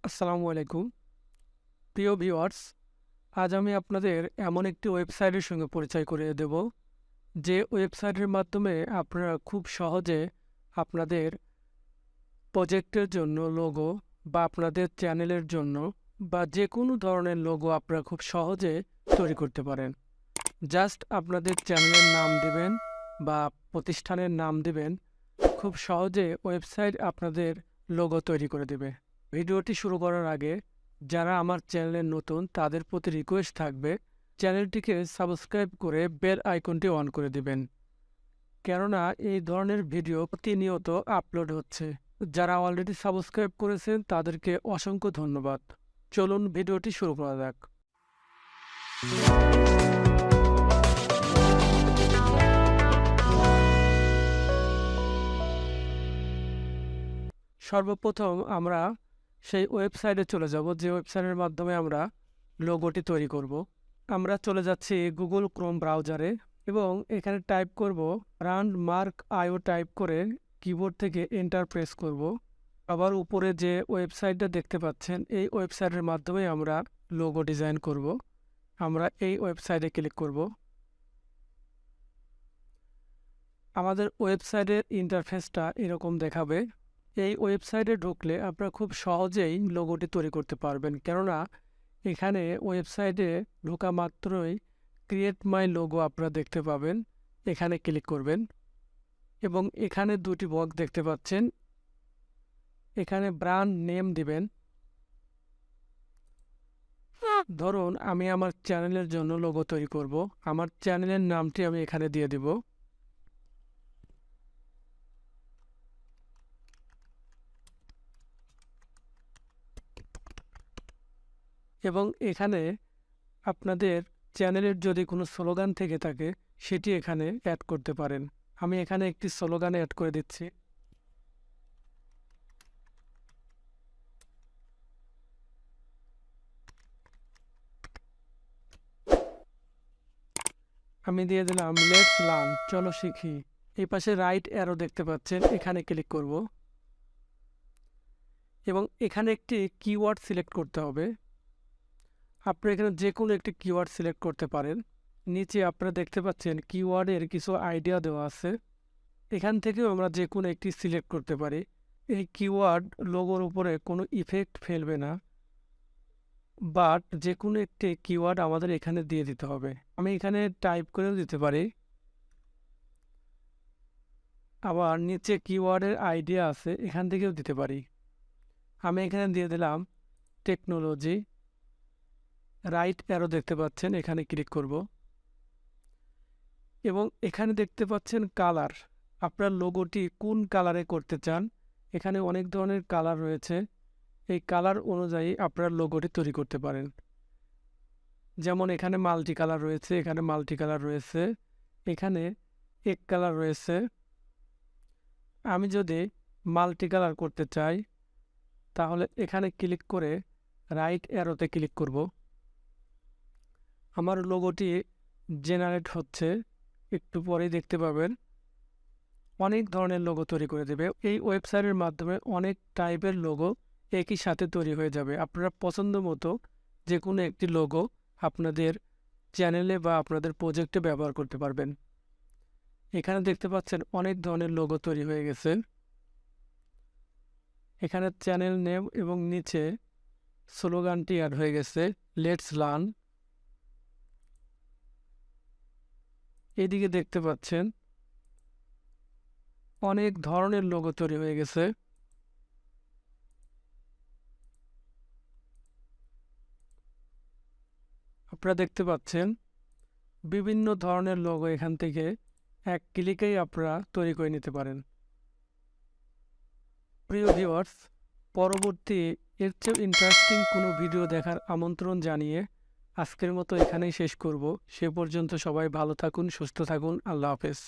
আসসালামু আলাইকুম প্রিয় ভিউয়ার্স। আজ আমি আপনাদের এমন একটি ওয়েবসাইটের সঙ্গে পরিচয় করিয়ে দেব, যে ওয়েবসাইটের মাধ্যমে আপনারা খুব সহজে আপনাদের প্রজেক্টের জন্য লোগো বা আপনাদের চ্যানেলের জন্য বা যে কোনো ধরনের লোগো আপনারা খুব সহজে তৈরি করতে পারেন। জাস্ট আপনাদের চ্যানেলের নাম দিবেন বা প্রতিষ্ঠানের নাম দিবেন, খুব সহজে ওয়েবসাইট আপনাদের লোগো তৈরি করে দেবে। ভিডিওটি শুরু করার আগে যারা আমার চ্যানেলে নতুন তাদের প্রতি রিকোয়েস্ট থাকবে, চ্যানেলটিকে সাবস্ক্রাইব করে বেল আইকনটি অন করে দিবেন, কেননা এই ধরনের ভিডিও প্রতিনিয়ত আপলোড হচ্ছে। যারা অলরেডি সাবস্ক্রাইব করেছেন তাদেরকে অসংখ্য ধন্যবাদ। চলুন ভিডিওটি শুরু করা যাক। সর্বপ্রথম আমরা সেই ওয়েবসাইটে চলে যাব, যে ওয়েবসাইটের মাধ্যমে আমরা লোগোটি তৈরি করব। আমরা চলে যাচ্ছি গুগল ক্রোম ব্রাউজারে এবং এখানে টাইপ করব রান মার্ক আইও, টাইপ করে কিবোর্ড থেকে এন্টার প্রেস করব। আবার উপরে যে ওয়েবসাইটটা দেখতে পাচ্ছেন, এই ওয়েবসাইটের মাধ্যমে আমরা লোগো ডিজাইন করব। আমরা এই ওয়েবসাইটে ক্লিক করব। আমাদের ওয়েবসাইটের ইন্টারফেসটা এরকম দেখাবে। এই ওয়েবসাইটে ঢুকলে আপনারা খুব সহজেই লোগোটি তৈরি করতে পারবেন, কেননা এখানে ওয়েবসাইটে ঢোকা মাত্রই ক্রিয়েট মাই লোগো আপনারা দেখতে পাবেন। এখানে ক্লিক করবেন এবং এখানে দুটি বক্স দেখতে পাচ্ছেন। এখানে ব্র্যান্ড নেম দিবেন। ধরুন আমি আমার চ্যানেলের জন্য লোগো তৈরি করব, আমার চ্যানেলের নামটি আমি এখানে দিয়ে দিব। এবং এখানে আপনাদের চ্যানেলের যদি কোনো স্লোগান থেকে থাকে সেটি এখানে অ্যাড করতে পারেন। আমি এখানে একটি স্লোগান অ্যাড করে দিচ্ছি। আমি দিয়ে দিলাম লেটস লার্ন, চলো শিখি। এই পাশে রাইট অ্যারো দেখতে পাচ্ছেন, এখানে ক্লিক করব এবং এখানে একটি কিওয়ার্ড সিলেক্ট করতে হবে। আপনি এখানে যে কোনো একটি কিওয়ার্ড সিলেক্ট করতে পারেন। নিচে আপনারা দেখতে পাচ্ছেন কিওয়ার্ডের কিছু আইডিয়া দেওয়া আছে। এখান থেকেও আমরা যে কোনো একটি সিলেক্ট করতে পারি। এই কিওয়ার্ড লোগোর উপরে কোনো ইফেক্ট ফেলবে না, বাট যে কোনো একটি কিওয়ার্ড আমাদের এখানে দিয়ে দিতে হবে। আমি এখানে টাইপ করেও দিতে পারি। আবার নিচে কিওয়ার্ডের আইডিয়া আছে, এখান থেকেও দিতে পারি। আমি এখানে দিয়ে দিলাম টেকনোলজি। রাইট অ্যারো দেখতে পাচ্ছেন, এখানে ক্লিক করব এবং এখানে দেখতে পাচ্ছেন কালার। আপনার লোগোটি কোন কালারে করতে চান, এখানে অনেক ধরনের কালার রয়েছে। এই কালার অনুযায়ী আপনার লোগোটি তৈরি করতে পারেন। যেমন এখানে মাল্টি কালার রয়েছে, এখানে মাল্টি কালার রয়েছে, এখানে এক কালার রয়েছে। আমি যদি মাল্টি কালার করতে চাই তাহলে এখানে ক্লিক করে রাইট অ্যারোতে ক্লিক করব। আমার লোগোটি জেনারেট হচ্ছে, একটু পরেই দেখতে পাবেন। অনেক ধরনের লোগো তৈরি করে দেবে। এই ওয়েবসাইটের মাধ্যমে অনেক টাইপের লোগো একই সাথে তৈরি হয়ে যাবে। আপনারা পছন্দ মতো যে কোনো একটি লোগো আপনাদের চ্যানেলে বা আপনাদের প্রজেক্টে ব্যবহার করতে পারবেন। এখানে দেখতে পাচ্ছেন অনেক ধরনের লোগো তৈরি হয়ে গেছে। এখানে চ্যানেল নেম এবং নিচে স্লোগানটি অ্যাড হয়ে গেছে, লেটস লার্ন। এদিকে দেখতে পাচ্ছেন অনেক ধরনের লোগো তৈরি হয়ে গেছে। আপনারা দেখতে পাচ্ছেন বিভিন্ন ধরনের লোগো এখান থেকে এক ক্লিকেই আপনারা তৈরি করে নিতে পারেন। প্রিয় ভিউয়ার্স, পরবর্তী এর চেয়ে ইন্টারেস্টিং কোনো ভিডিও দেখার আমন্ত্রণ জানিয়ে আজকের মতো এখানেই শেষ করব। সে পর্যন্ত সবাই ভালো থাকুন, সুস্থ থাকুন। আল্লাহ হাফেজ।